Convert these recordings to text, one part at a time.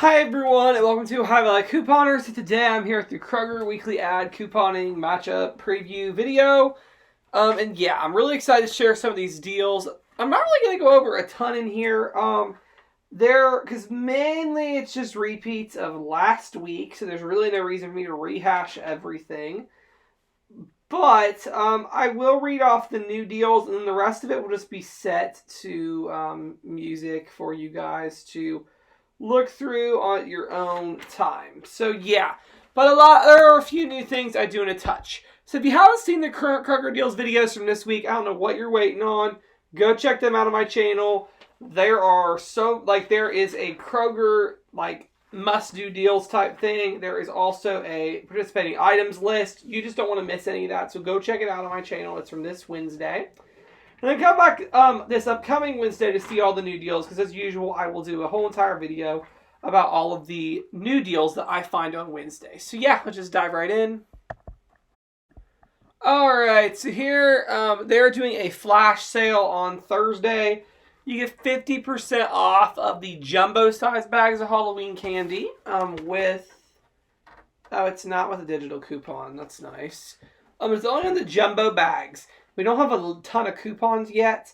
Hi everyone, and welcome to High Value Couponers. So today I'm here with the Kroger weekly ad couponing matchup preview video. And yeah, I'm really excited to share some of these deals. I'm not really going to go over a ton in here. Because mainly it's just repeats of last week, so there's really no reason for me to rehash everything. But I will read off the new deals, and then the rest of it will just be set to music for you guys to look through on your own time. So yeah, but there are a few new things I do want to touch. So if you haven't seen the current Kroger deals videos from this week, I don't know what you're waiting on. Go check them out on my channel. There is a Kroger must-do deals type thing. There is also a participating items list. You just don't want to miss any of that, so go check it out on my channel. It's from this Wednesday. And then come back this upcoming Wednesday to see all the new deals, because as usual, I will do a whole entire video about all of the new deals that I find on Wednesday. So yeah, let's just dive right in. Alright, so here they're doing a flash sale on Thursday. You get 50% off of the jumbo size bags of Halloween candy it's not with a digital coupon. That's nice. It's only on the jumbo bags. We don't have a ton of coupons yet,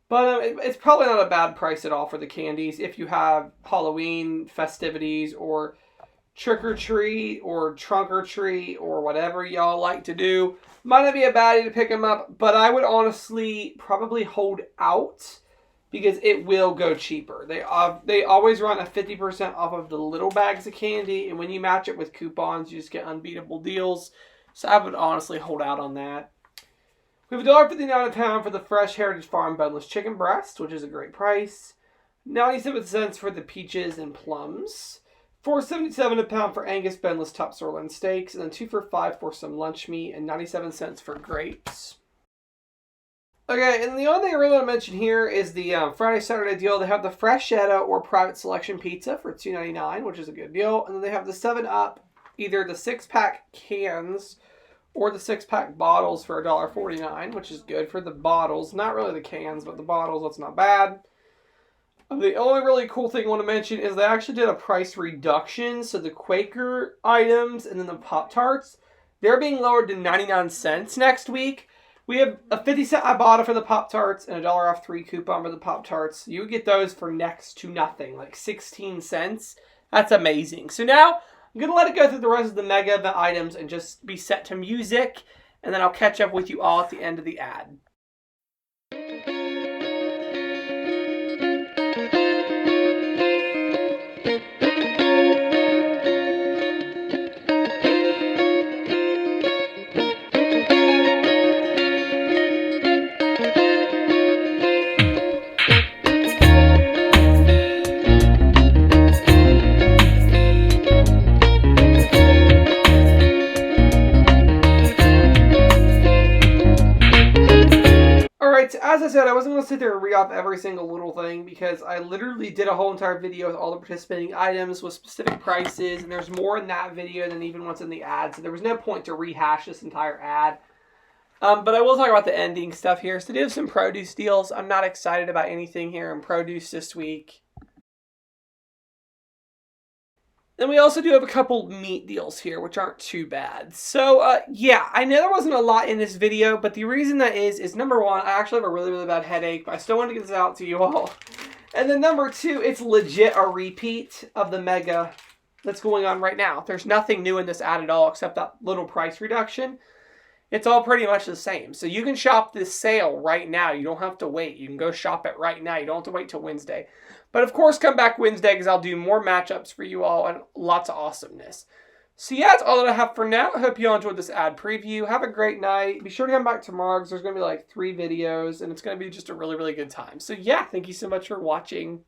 but it's probably not a bad price at all for the candies if you have Halloween festivities or trick-or-treat or trunk-or-treat or whatever y'all like to do. Might not be a baddie to pick them up, but I would honestly probably hold out because it will go cheaper. They always run a 50% off of the little bags of candy, and when you match it with coupons, you just get unbeatable deals. So I would honestly hold out on that. We have $1.59 a pound for the Fresh Heritage Farm boneless chicken breast, which is a great price. 97 cents for the peaches and plums. $4.77 a pound for Angus boneless top sirloin steaks, and then 2 for $5 for some lunch meat, and 97 cents for grapes. Okay, and the only thing I really want to mention here is the Friday Saturday deal. They have the Freshetta or private selection pizza for $2.99, which is a good deal, and then they have the 7-Up, either the 6-pack cans or the 6-pack bottles for $1.49, which is good for the bottles. Not really the cans, but the bottles, that's not bad. The only really cool thing I want to mention is they actually did a price reduction. So the Quaker items and then the Pop-Tarts, they're being lowered to 99 cents next week. We have a 50-cent Ibotta for the Pop-Tarts and a $1 off 3 coupon for the Pop-Tarts. You would get those for next to nothing, like 16 cents. That's amazing. So now I'm going to let it go through the rest of the mega event items and just be set to music, and then I'll catch up with you all at the end of the ad. As I said, I wasn't going to sit there and read off every single little thing because I literally did a whole entire video with all the participating items with specific prices, and there's more in that video than even what's in the ad, so there was no point to rehash this entire ad. But I will talk about the ending stuff here. So they have some produce deals. I'm not excited about anything here in produce this week. Then we also do have a couple meat deals here, which aren't too bad. So, yeah, I know there wasn't a lot in this video, but the reason that is number one, I actually have a really, really bad headache, but I still want to get this out to you all. And then number two, it's legit a repeat of the mega that's going on right now. There's nothing new in this ad at all except that little price reduction. It's all pretty much the same. So you can shop this sale right now. You don't have to wait. You can go shop it right now. You don't have to wait till Wednesday. But of course, come back Wednesday because I'll do more matchups for you all and lots of awesomeness. So yeah, that's all that I have for now. I hope you all enjoyed this ad preview. Have a great night. Be sure to come back tomorrow because there's going to be like 3 videos and it's going to be just a really, really good time. So yeah, thank you so much for watching.